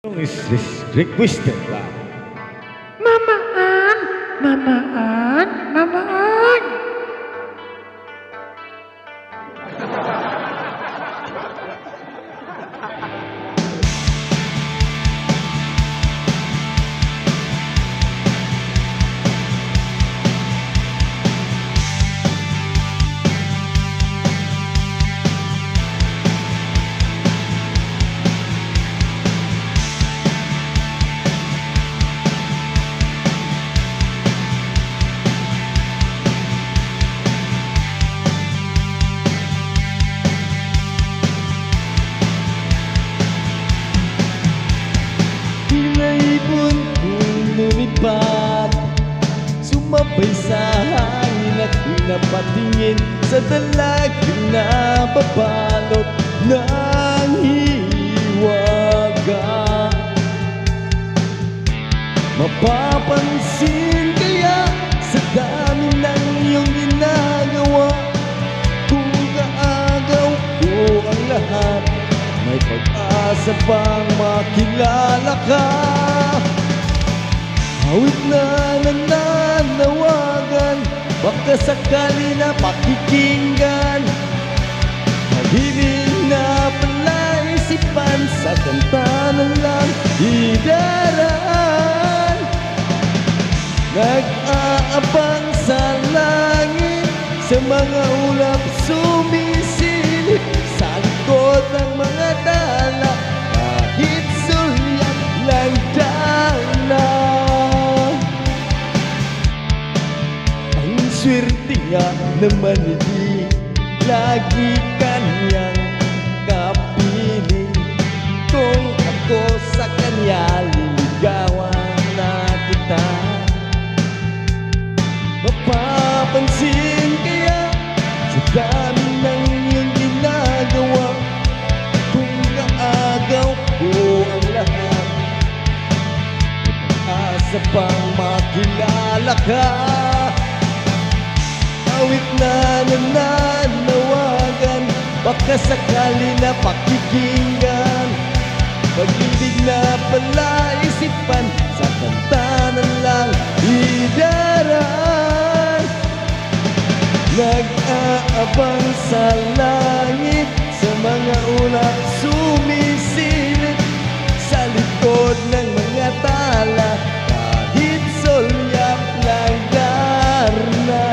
is requested by Mamaan, mamaan, mamaan. Ibon kong lumipad, sumabay sa hangin at napatingin sa dalagang nababalot ng hiwaga. Mapapansin kaya sa dami ng iyong ginagawa, kung kaagaw ko ang lahat, may pag-asa pang makilala ka. Awit na nananawagan, baka sakali na pakikinggan. Pag-ibig na palaisipan, sa kanta na lang idaraan. Nag-aabang sa langit, sa mga ulap sumisilip, sa likod ng mga dala, kahit sulyap lang dala. Ang swerte nga naman hindi lagi kanyang kapiling. Kung ako sa kanya, liligawan na kita. Mapapansin kaya sa dami ng iyong ginagawa, kung kaagaw ko ang lahat, asa pang makilala ka. Awit na nananawagan, baka sakali na pakikinggan. Pag-ibig na palaisipan, sa kanta na lang idaraan. Nag-aabang sa langit, sa mga ulap sumisilip, sa likod ng mga tala, kahit sulyap lang darna.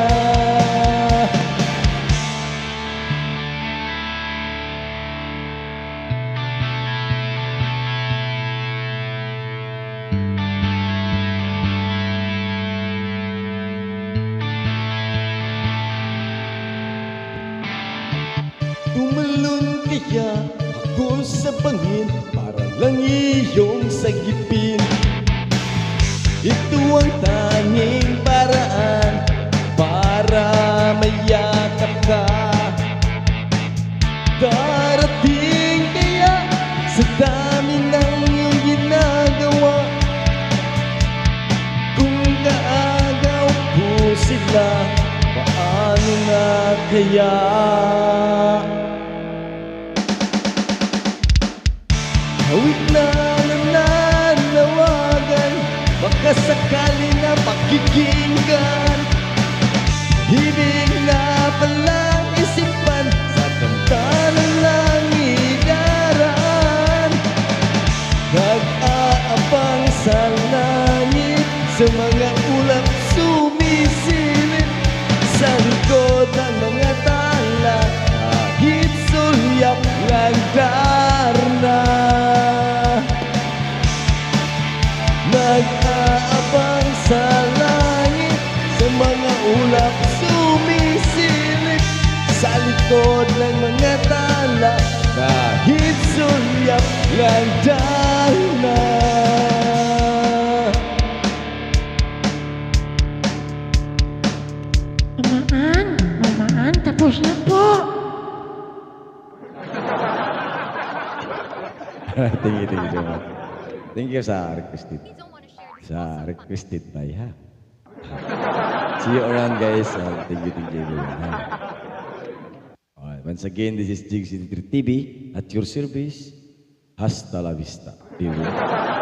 Tumalon kaya ako sa bangin, para lang iyong sagipin. Ito ang tanging paraan para mayakap ka. Darating kaya sa dami ng iyong ginagawa, kung kaagaw ko sila, paano na kaya? Awit na nananawagan, baka sakali na pakikinggan. Ibig na palang isipan, sa kanta na lang idaraan. Nag-aabang sa langit, sa mga ulap sumisilip, sa likod ng mga tala, kahit sulyap lang darna. Nag-aabang sa langit, sa mga ulap sumisilip, sa likod ng mga tala, kahit sulyap lang darna. Mamaan, mamaan, tapos na po. Thank you so much. Thank you sa requested. Sa requested by ha. See you around guys. Thank you everyone. Alright, once again, this is Jig City TV at your service. Hasta la vista. Di ba?